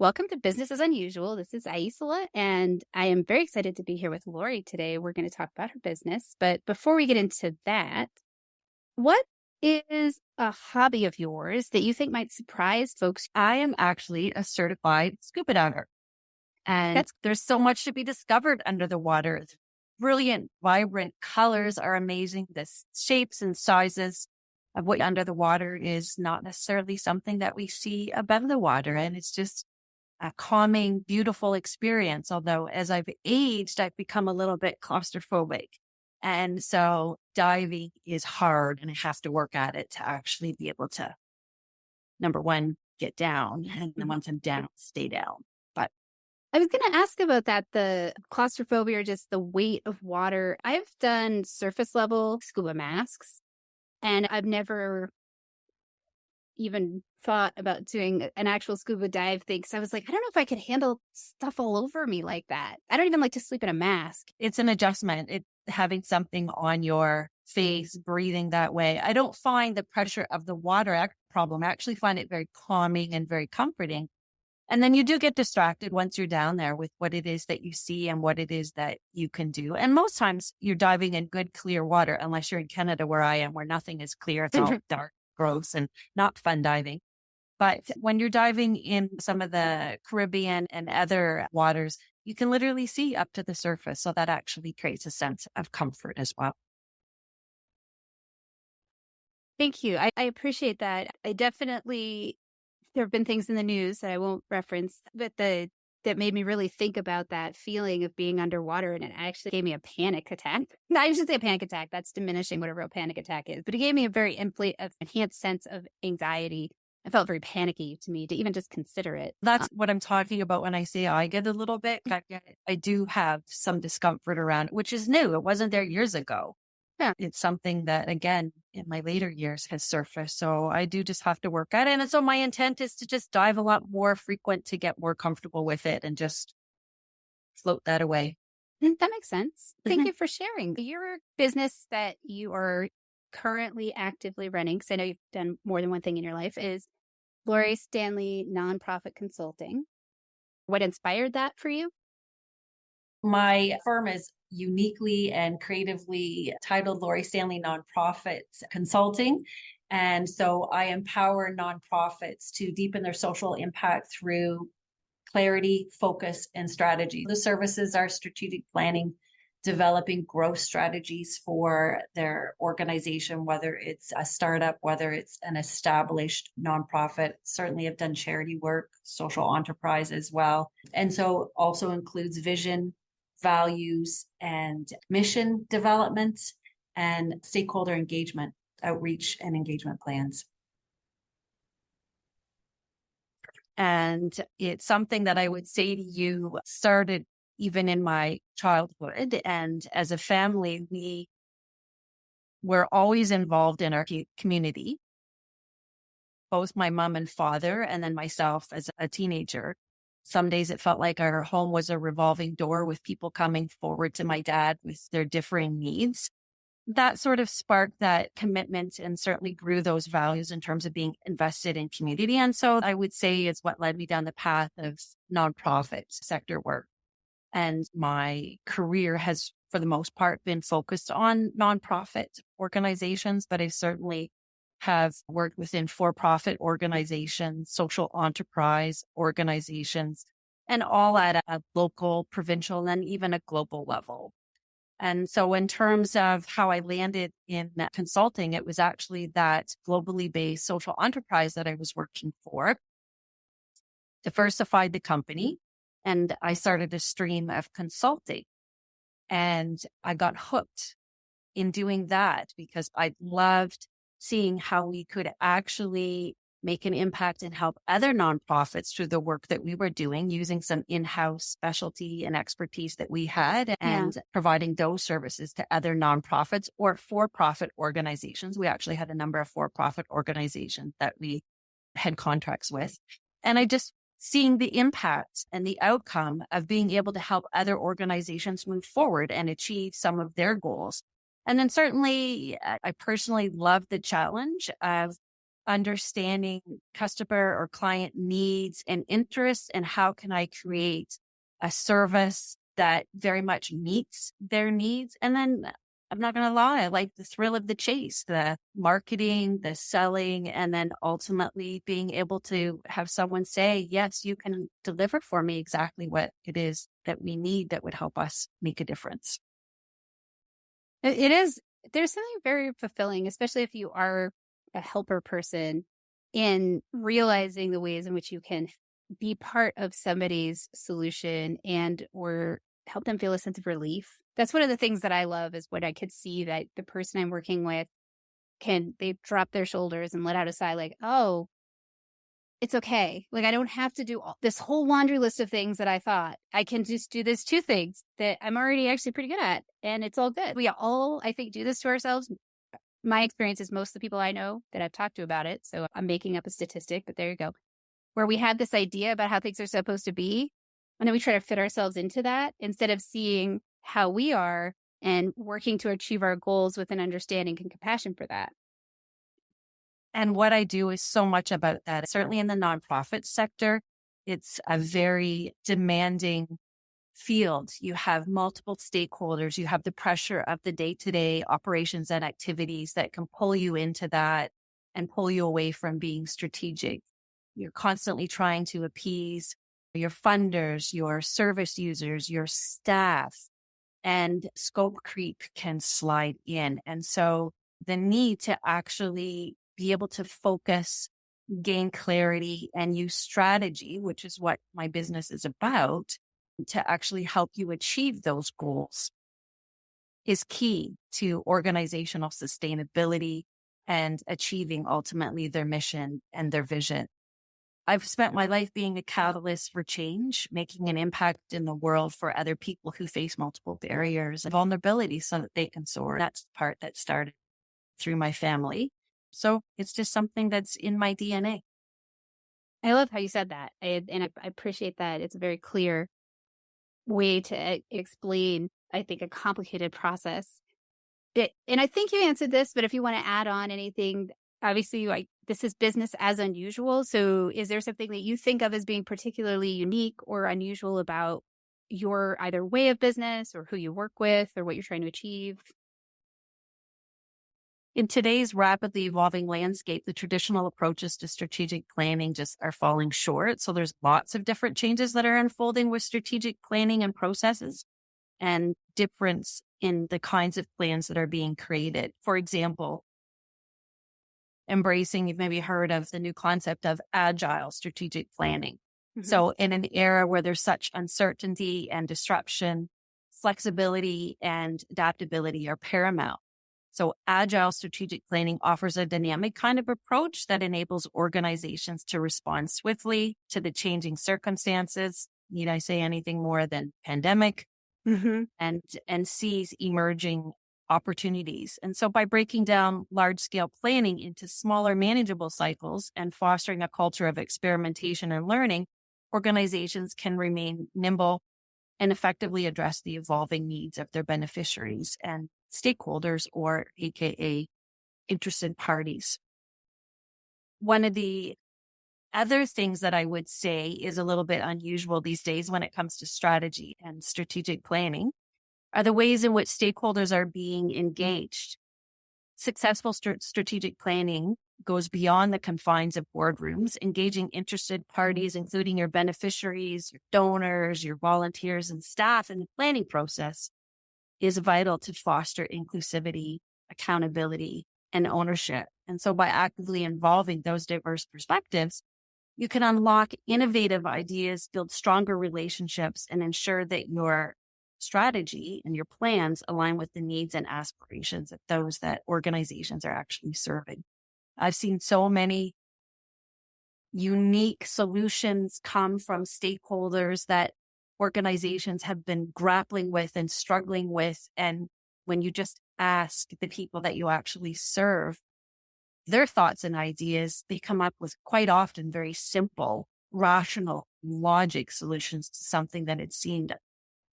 welcome to Business as Unusual. This is Aisla, and I am very excited to be here with Lori today. We're going to talk about her business. But before we get into that, what is a hobby of yours that you think might surprise folks? I am actually a certified scuba diver, and there's so much to be discovered under the water. It's brilliant, vibrant colors are amazing. The shapes and sizes of what under the water is not necessarily something that we see above the water. And it's just a calming, beautiful experience. Although as I've aged, I've become a little bit claustrophobic. And so diving is hard and I have to work at it to actually be able to, number one, get down. And then once I'm down, stay down. But I was going to ask about that, the claustrophobia or just the weight of water. I've done surface level scuba masks, and I've never even thought about doing an actual scuba dive thing. Cause I was like, I don't know if I could handle stuff all over me like that. I don't even like to sleep in a mask. it's an adjustment. Having something on your face, breathing that way. I don't find the pressure of the water problem. I actually find it very calming and very comforting. And then you do get distracted once you're down there with what it is that you see and what it is that you can do. And most times you're diving in good, clear water, unless you're in Canada where I am, where nothing is clear. It's all dark, gross, and not fun diving. But when you're diving in some of the Caribbean and other waters, you can literally see up to the surface. So that actually creates a sense of comfort as well. Thank you. I appreciate that. There have been things in the news that I won't reference, but that made me really think about that feeling of being underwater. And it actually gave me a panic attack. No, I should say a panic attack. That's diminishing what a real panic attack is. But it gave me a very enhanced sense of anxiety. It felt very panicky to me to even just consider it. That's what I'm talking about when I say I get a little bit. I do have some discomfort around it, which is new. It wasn't there years ago. Yeah. It's something that, again, in my later years has surfaced. So I do just have to work at it. And so my intent is to just dive a lot more frequent to get more comfortable with it and just float that away. That makes sense. Thank you for sharing. Your business that you are currently actively running, because I know you've done more than one thing in your life, is Lori Stanley Nonprofit Consulting. What inspired that for you? My firm is uniquely and creatively titled Lori Stanley Nonprofit Consulting. And so I empower nonprofits to deepen their social impact through clarity, focus, and strategy. The services are strategic planning, developing growth strategies for their organization, whether it's a startup, whether it's an established nonprofit. Certainly I've done charity work, social enterprise as well. And so also includes vision, values, and mission development, and stakeholder engagement, outreach, and engagement plans. And it's something that I would say to you started even in my childhood. And as a family, we were always involved in our community, both my mom and father, and then myself as a teenager. Some days it felt like our home was a revolving door with people coming forward to my dad with their differing needs. That sort of sparked that commitment and certainly grew those values in terms of being invested in community. And so I would say it's what led me down the path of nonprofit sector work. And my career has, for the most part, been focused on nonprofit organizations, but I certainly have worked within for-profit organizations, social enterprise organizations, and all at a local, provincial, and even a global level. And so in terms of how I landed in consulting, it was actually that globally based social enterprise that I was working for diversified the company. And I started a stream of consulting, and I got hooked in doing that because I loved seeing how we could actually make an impact and help other nonprofits through the work that we were doing using some in-house specialty and expertise that we had, and providing those services to other nonprofits or for-profit organizations. We actually had a number of for-profit organizations that we had contracts with. And I just seeing the impact and the outcome of being able to help other organizations move forward and achieve some of their goals. And then certainly I personally love the challenge of understanding customer or client needs and interests, and how can I create a service that very much meets their needs. And then I'm not going to lie, I like the thrill of the chase, the marketing, the selling, and then ultimately being able to have someone say, yes, you can deliver for me exactly what it is that we need that would help us make a difference. It is, there's something very fulfilling, especially if you are a helper person, in realizing the ways in which you can be part of somebody's solution and or help them feel a sense of relief. That's one of the things that I love, is when I could see that the person I'm working with they drop their shoulders and let out a sigh like, oh, it's okay. Like, I don't have to do this whole laundry list of things that I thought. I can just do this 2 things that I'm already actually pretty good at, and it's all good. We all, I think, do this to ourselves. My experience is most of the people I know that I've talked to about it, so I'm making up a statistic, but there you go, where we have this idea about how things are supposed to be, and then we try to fit ourselves into that instead of seeing how we are and working to achieve our goals with an understanding and compassion for that. And what I do is so much about that. Certainly in the nonprofit sector, it's a very demanding field. You have multiple stakeholders. You have the pressure of the day-to-day operations and activities that can pull you into that and pull you away from being strategic. You're constantly trying to appease your funders, your service users, your staff, and scope creep can slide in. And so the need to actually be able to focus, gain clarity, and use strategy, which is what my business is about, to actually help you achieve those goals is key to organizational sustainability and achieving ultimately their mission and their vision. I've spent my life being a catalyst for change, making an impact in the world for other people who face multiple barriers and vulnerabilities so that they can soar. That's the part that started through my family. So it's just something that's in my DNA. I love how you said that, I appreciate that. It's a very clear way to explain, I think, a complicated process. And I think you answered this, but if you want to add on anything, obviously, like, this is business as unusual. So is there something that you think of as being particularly unique or unusual about your either way of business or who you work with or what you're trying to achieve? In today's rapidly evolving landscape, the traditional approaches to strategic planning just are falling short. So there's lots of different changes that are unfolding with strategic planning and processes, and difference in the kinds of plans that are being created. For example, embracing, you've maybe heard of the new concept of agile strategic planning. Mhm. So in an era where there's such uncertainty and disruption, flexibility and adaptability are paramount. So agile strategic planning offers a dynamic kind of approach that enables organizations to respond swiftly to the changing circumstances. Need I say anything more than pandemic? Mhm. And seize emerging opportunities. And so by breaking down large scale planning into smaller manageable cycles and fostering a culture of experimentation and learning, organizations can remain nimble and effectively address the evolving needs of their beneficiaries and stakeholders, or AKA interested parties. One of the other things that I would say is a little bit unusual these days when it comes to strategy and strategic planning are the ways in which stakeholders are being engaged. Successful strategic planning goes beyond the confines of boardrooms, engaging interested parties, including your beneficiaries, your donors, your volunteers, and staff in the planning process is vital to foster inclusivity, accountability, and ownership. And so by actively involving those diverse perspectives, you can unlock innovative ideas, build stronger relationships, and ensure that your strategy and your plans align with the needs and aspirations of those that organizations are actually serving. I've seen so many unique solutions come from stakeholders that organizations have been grappling with and struggling with. And when you just ask the people that you actually serve their thoughts and ideas, they come up with quite often very simple, rational, logic solutions to something that had seemed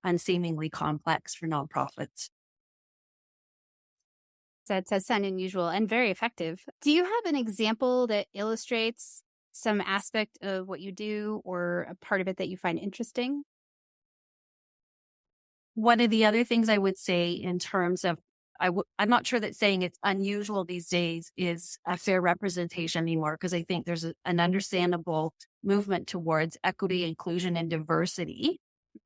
unseemingly complex for nonprofits. That does sound unusual and very effective. Do you have an example that illustrates some aspect of what you do or a part of it that you find interesting? One of the other things I would say in terms of, I'm not sure that saying it's unusual these days is a fair representation anymore, because I think there's an understandable movement towards equity, inclusion, and diversity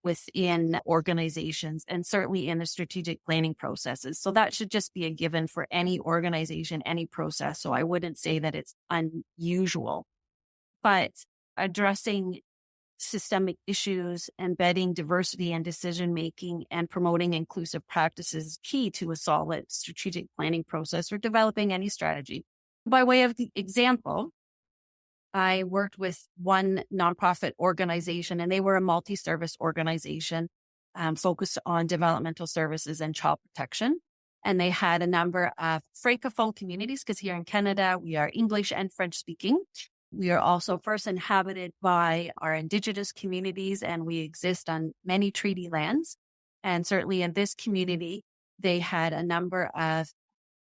within organizations and certainly in the strategic planning processes. So that should just be a given for any organization, any process. So I wouldn't say that it's unusual, but addressing systemic issues, embedding diversity and decision making, and promoting inclusive practices is key to a solid strategic planning process or developing any strategy. By way of the example, I worked with one nonprofit organization, and they were a multi-service organization focused on developmental services and child protection. And they had a number of francophone communities, because here in Canada, we are English and French speaking. We are also first inhabited by our indigenous communities, and we exist on many treaty lands. And certainly in this community, they had a number of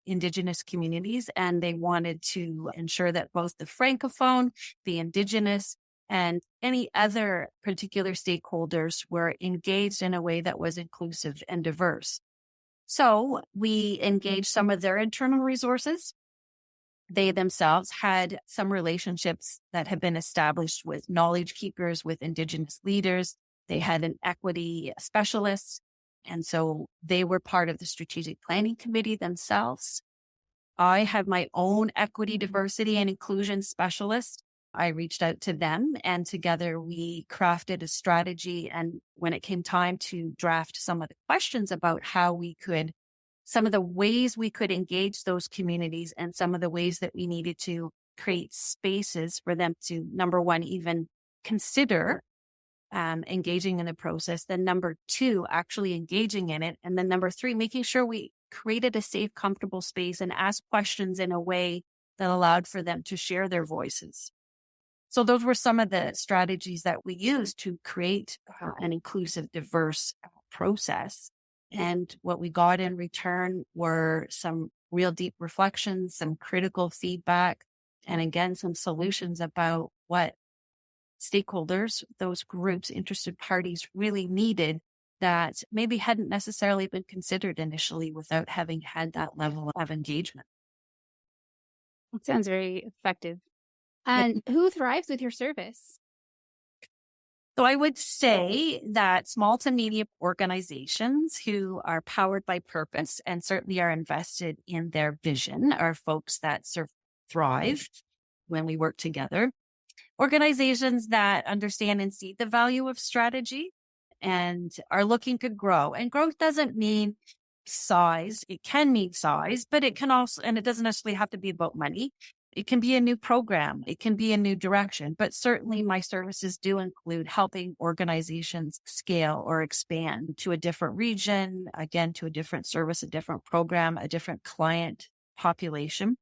indigenous communities, and they wanted to ensure that both the francophone, the indigenous, and any other particular stakeholders were engaged in a way that was inclusive and diverse. So we engaged some of their internal resources. They themselves had some relationships that had been established with knowledge keepers, with indigenous leaders. They had an equity specialist. And so they were part of the strategic planning committee themselves. I have my own equity, diversity, and inclusion specialist. I reached out to them, and together we crafted a strategy. And when it came time to draft some of the questions about how we could, some of the ways we could engage those communities and some of the ways that we needed to create spaces for them to, number one, even consider engaging in the process. Then number two, actually engaging in it. And then number three, making sure we created a safe, comfortable space and asked questions in a way that allowed for them to share their voices. So those were some of the strategies that we used to create an inclusive, diverse process. And what we got in return were some real deep reflections, some critical feedback, and again, some solutions about what stakeholders, those groups, interested parties really needed that maybe hadn't necessarily been considered initially without having had that level of engagement. It sounds very effective. And who thrives with your service? So I would say that small to medium organizations who are powered by purpose and certainly are invested in their vision are folks that thrive when we work together. Organizations that understand and see the value of strategy and are looking to grow. And growth doesn't mean size. It can mean size, but it can also, and it doesn't necessarily have to be about money. It can be a new program. It can be a new direction, but certainly my services do include helping organizations scale or expand to a different region, again, to a different service, a different program, a different client population.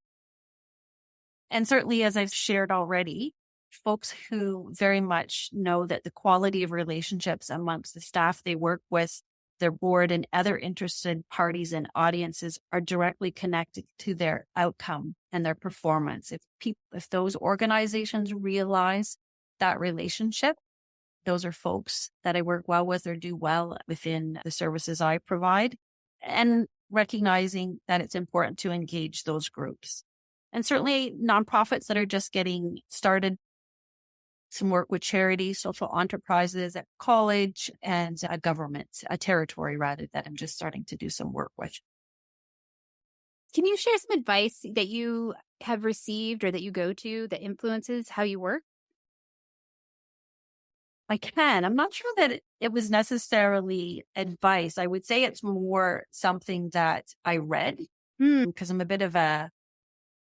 And certainly, as I've shared already, folks who very much know that the quality of relationships amongst the staff they work with, their board, and other interested parties and audiences are directly connected to their outcome and their performance. If those organizations realize that relationship, those are folks that I work well with or do well within the services I provide, and recognizing that it's important to engage those groups. And certainly nonprofits that are just getting started, some work with charities, social enterprises at college, and a government, a territory rather, that I'm just starting to do some work with. Can you share some advice that you have received or that you go to that influences how you work? I can. I'm not sure that it was necessarily advice. I would say it's more something that I read because I'm a bit of a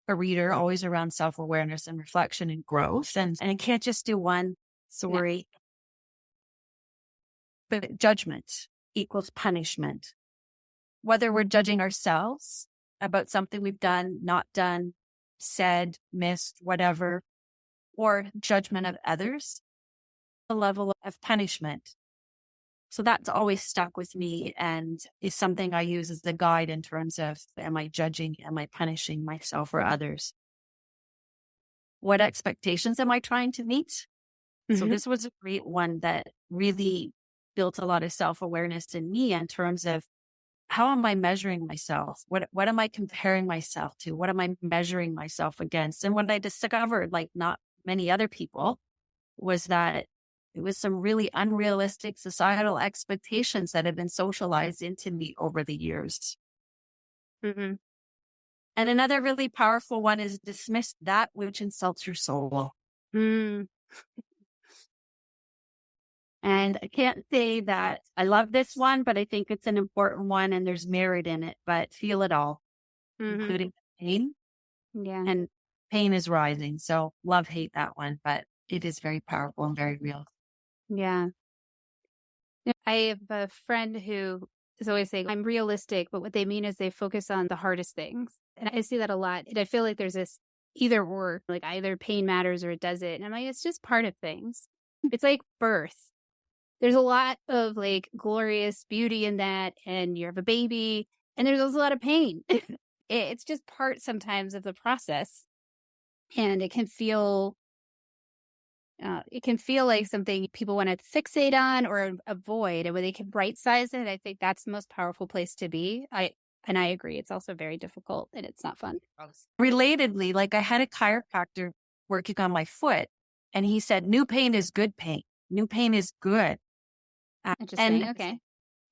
reader, always around self-awareness and reflection and growth. And I can't just do one story. Yeah. But judgment equals punishment. Whether we're judging ourselves about something we've done, not done, said, missed, whatever, or judgment of others, a level of punishment. So that's always stuck with me and is something I use as a guide in terms of, am I judging? Am I punishing myself or others? What expectations am I trying to meet? So Mhm. this was a great one that really built a lot of self-awareness in me in terms of, how am I measuring myself? What am I comparing myself to? What am I measuring myself against? And what I discovered, like not many other people, was that it was some really unrealistic societal expectations that have been socialized into me over the years. Mhm. And another really powerful one is dismiss that which insults your soul. Mm. And I can't say that I love this one, but I think it's an important one and there's merit in it, but feel it all, Mhm. including pain. Yeah. And pain is rising. So love, hate that one, but it is very powerful and very real. Yeah. Yeah, I have a friend who is always saying, I'm realistic, but what they mean is they focus on the hardest things. And I see that a lot. And I feel like there's this either or, like either pain matters or it doesn't. And I'm like, it's just part of things. It's like birth. There's a lot of like glorious beauty in that. And you have a baby, and there's also a lot of pain. It's just part sometimes of the process. And it can feel like something people want to fixate on or avoid, and when they can right size it, I think that's the most powerful place to be. I agree. It's also very difficult and it's not fun. Relatedly, like I had a chiropractor working on my foot and he said, new pain is good pain. New pain is good. Interesting. And Okay.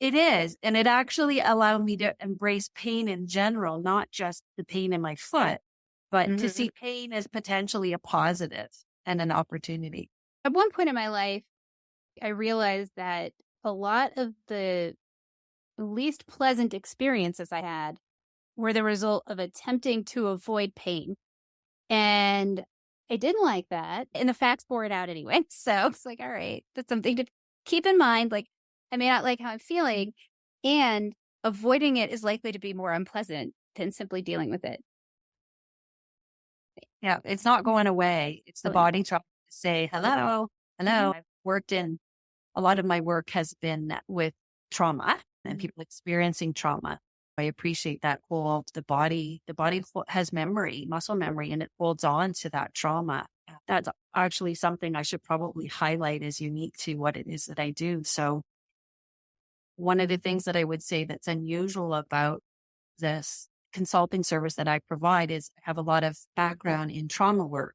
it is. And it actually allowed me to embrace pain in general, not just the pain in my foot, but to Hmm. see pain as potentially a positive and an opportunity. At one point in my life, I realized that a lot of the least pleasant experiences I had were the result of attempting to avoid pain. And I didn't like that. And the facts bore it out anyway. So it's like, all right, that's something to keep in mind. Like, I may not like how I'm feeling, and avoiding it is likely to be more unpleasant than simply dealing with it. Yeah, it's not going away. It's the Really. body trying to say, hello, hello. I've worked in, a lot of my work has been with trauma and Mhm. people experiencing trauma. I appreciate that whole, the body has memory, muscle memory, and it holds on to that trauma. That's actually something I should probably highlight as unique to what it is that I do. So one of the things that I would say that's unusual about this consulting service that I provide is I have a lot of background in trauma work.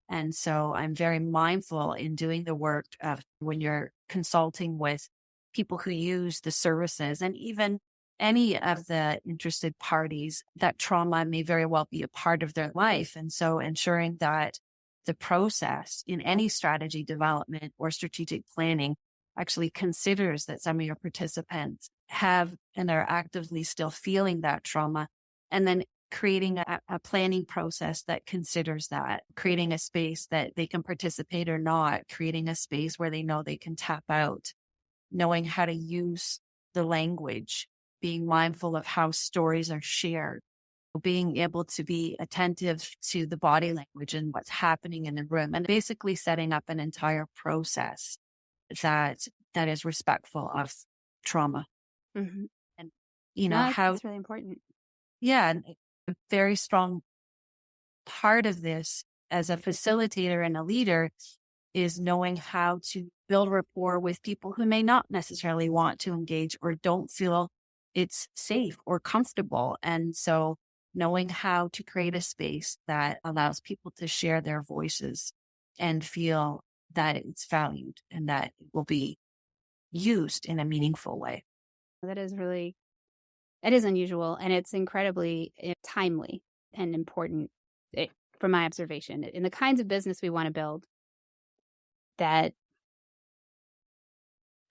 And so I'm very mindful in doing the work of when you're consulting with people who use the services and even any of the interested parties, that trauma may very well be a part of their life. And so ensuring that the process in any strategy development or strategic planning actually considers that some of your participants have and are actively still feeling that trauma, and then creating a planning process that considers that, creating a space that they can participate or not, creating a space where they know they can tap out, knowing how to use the language, being mindful of how stories are shared, being able to be attentive to the body language and what's happening in the room, and basically setting up an entire process that that is respectful of trauma. Hmm. And No, how, it's really important. yeah, and a very strong part of this as a facilitator and a leader is knowing how to build rapport with people who may not necessarily want to engage or don't feel it's safe or comfortable. And so knowing how to create a space that allows people to share their voices and feel that it's valued and that it will be used in a meaningful way. That is really, it is unusual, and it's incredibly timely and important, eh, from my observation in the kinds of business we want to build. That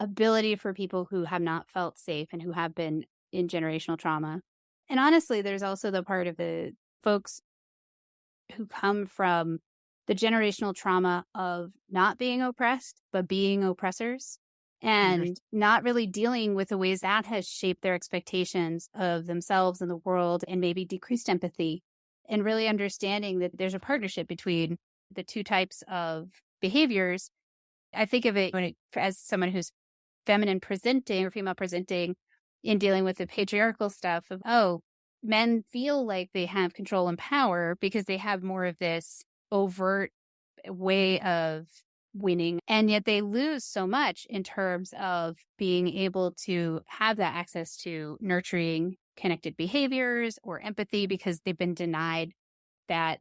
ability for people who have not felt safe and who have been in generational trauma. And honestly, there's also the part of the folks who come from the generational trauma of not being oppressed, but being oppressors, Mhm. and not really dealing with the ways that has shaped their expectations of themselves and the world, and maybe decreased empathy, and really understanding that there's a partnership between the two types of behaviors. I think of it as someone who's feminine presenting or female presenting in dealing with the patriarchal stuff of, oh, men feel like they have control and power because they have more of this overt way of winning. And yet they lose so much in terms of being able to have that access to nurturing connected behaviors or empathy because they've been denied that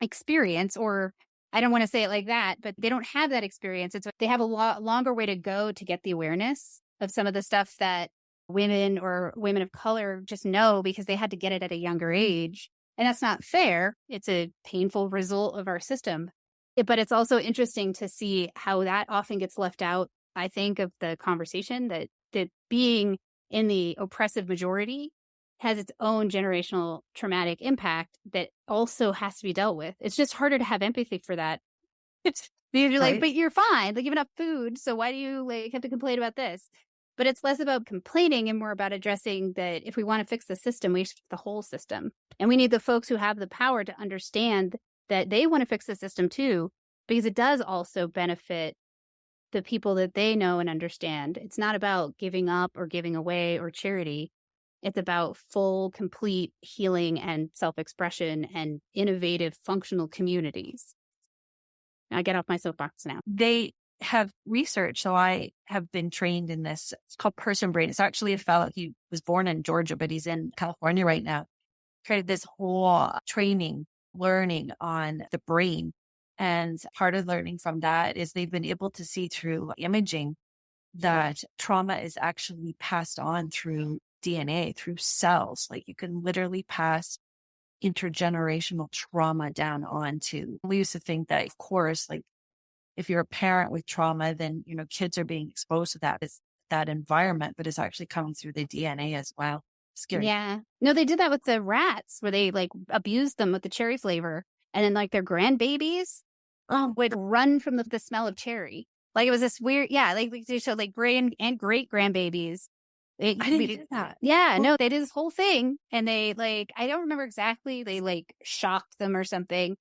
experience. Or I don't want to say it like that, but they don't have that experience. They have a longer way to go to get the awareness of some of the stuff that women or women of color just know because they had to get it at a younger age. And that's not fair. It's a painful result of our system. But it's also interesting to see how that often gets left out, I think, of the conversation that being in the oppressive majority has its own generational traumatic impact that also has to be dealt with. It's just harder to have empathy for that. Because you're like, Right. but you're fine. Like, you have enough food. So why do you like have to complain about this? But it's less about complaining and more about addressing that if we want to fix the system, we should fix the whole system. And we need the folks who have the power to understand that they want to fix the system too, because it does also benefit the people that they know and understand. It's not about giving up or giving away or charity. It's about full, complete healing and self-expression and innovative, functional communities. I get off my soapbox now. They have research. So I have been trained in this. It's called person brain. It's actually a fellow. He was born in Georgia, but he's in California right now. Created this whole training, learning on the brain. And part of learning from that is they've been able to see through imaging that trauma is actually passed on through DNA, through cells. Like you can literally pass intergenerational trauma down onto. We used to think that, of course, like if you're a parent with trauma, then, kids are being exposed to that environment, but it's actually coming through the DNA as well. Scary. Yeah. No, they did that with the rats where they like abused them with the cherry flavor. And then like their grandbabies would run from the smell of cherry. Like it was this weird, yeah, like they showed like great and great grandbabies. I didn't get that. Yeah, Well, no, they did this whole thing. And they like, I don't remember exactly, they like shocked them or something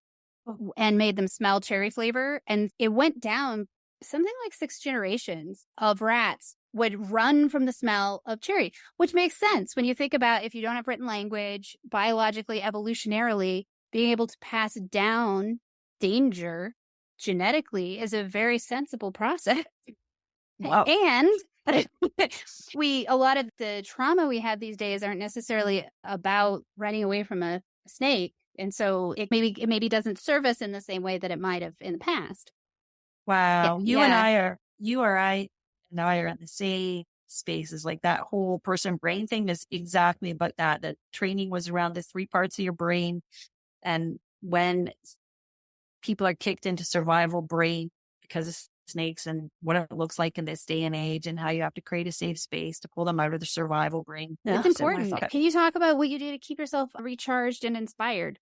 and made them smell cherry flavor. And it went down something like 6 generations of rats would run from the smell of cherry, which makes sense when you think about if you don't have written language, biologically, evolutionarily, being able to pass down danger genetically is a very sensible process. wow. And a lot of the trauma we have these days aren't necessarily about running away from a snake. And so it maybe doesn't serve us in the same way that it might have in the past. Wow. Yeah. You or I and I are in the same spaces. Like that whole person brain thing is exactly about that. The training was around the 3 parts of your brain. And when people are kicked into survival brain because of snakes and what it looks like in this day and age and how you have to create a safe space to pull them out of the survival brain. It's important. Can you talk about what you do to keep yourself recharged and inspired?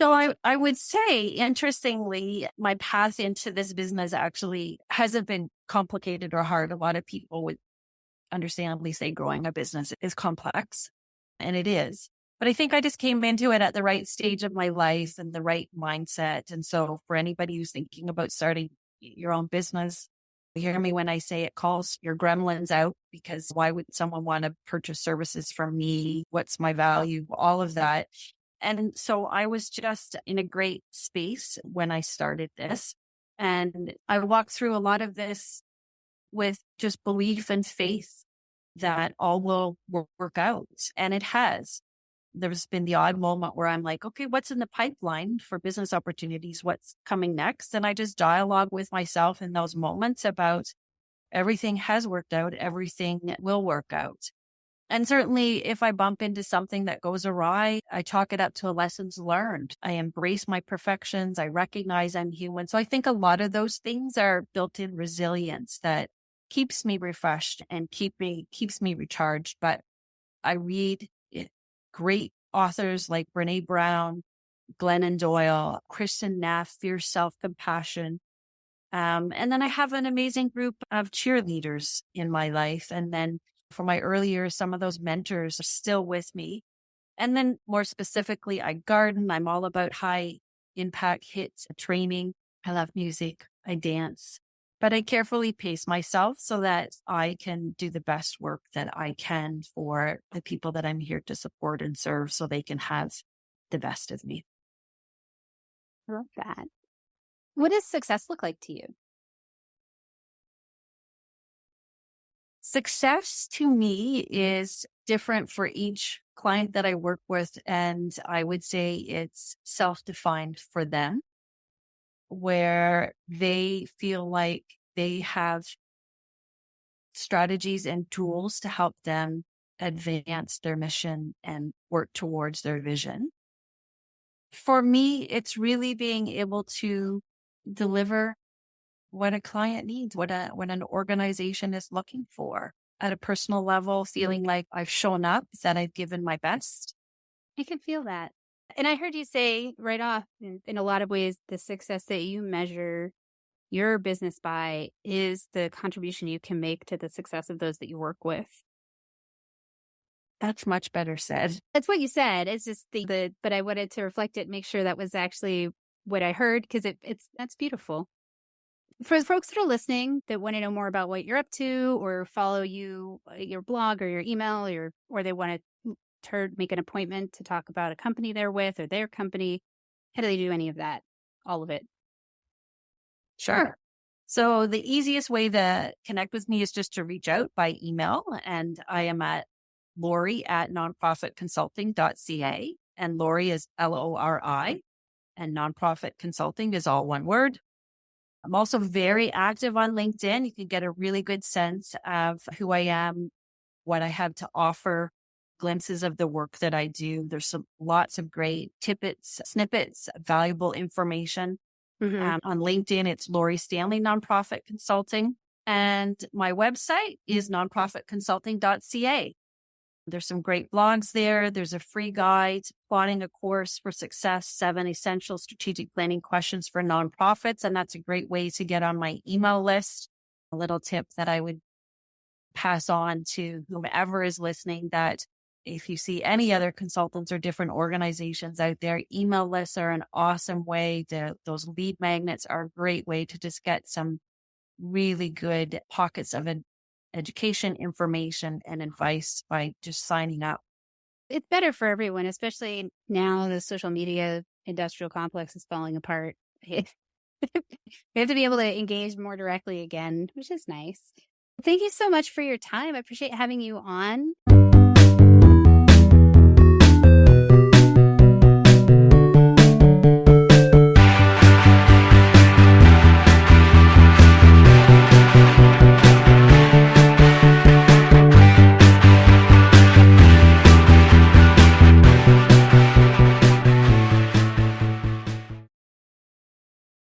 So I would say, interestingly, my path into this business actually hasn't been complicated or hard. A lot of people would understandably say growing a business is complex, and it is. But I think I just came into it at the right stage of my life and the right mindset. And so for anybody who's thinking about starting your own business, you hear me when I say it calls your gremlins out, because why would someone want to purchase services from me? What's my value? All of that. And so I was just in a great space when I started this. And I walked through a lot of this with just belief and faith that all will work out. And it has. There's been the odd moment where I'm like, okay, what's in the pipeline for business opportunities? What's coming next? And I just dialogue with myself in those moments about everything has worked out. Everything will work out. And certainly if I bump into something that goes awry, I chalk it up to lessons learned. I embrace my perfections. I recognize I'm human. So I think a lot of those things are built-in resilience that keeps me refreshed and keeps me recharged. But I read great authors like Brene Brown, Glennon Doyle, Kristen Neff, Fierce Self-Compassion. And then I have an amazing group of cheerleaders in my life. And then for my early years, some of those mentors are still with me. And then more specifically, I garden. I'm all about high impact hits training. I love music. I dance. but I carefully pace myself so that I can do the best work that I can for the people that I'm here to support and serve so they can have the best of me. I love that. What does success look like to you? Success to me is different for each client that I work with. And I would say it's self-defined for them, where they feel like they have strategies and tools to help them advance their mission and work towards their vision. For me, it's really being able to deliver what a client needs, what an organization is looking for at a personal level, feeling like I've shown up, that I've given my best. I can feel that. And I heard you say right off, in a lot of ways, the success that you measure your business by is the contribution you can make to the success of those that you work with. That's much better said. That's what you said. It's just but I wanted to reflect it, make sure that was actually what I heard, because that's beautiful. For the folks that are listening that want to know more about what you're up to or follow you, your blog or your email, or they want to make an appointment to talk about a company they're with or their company, how do they do any of that? All of it. Sure. So the easiest way to connect with me is just to reach out by email. And I am at Lori at nonprofitconsulting.ca. And Lori is Lori, and nonprofit consulting is all one word. I'm also very active on LinkedIn. You can get a really good sense of who I am, what I have to offer, glimpses of the work that I do. There's lots of great tidbits, snippets, valuable information. On LinkedIn, it's Lori Stanley Nonprofit Consulting. And my website is nonprofitconsulting.ca. There's some great blogs there. There's a free guide, Plotting a Course for Success, 7 Essential Strategic Planning Questions for Nonprofits. And that's a great way to get on my email list. A little tip that I would pass on to whomever is listening, that if you see any other consultants or different organizations out there, email lists are an awesome way those lead magnets are a great way to just get some really good pockets of education, information, and advice by just signing up. It's better for everyone, especially now the social media industrial complex is falling apart. We have to be able to engage more directly again, which is nice. Thank you so much for your time. I appreciate having you on.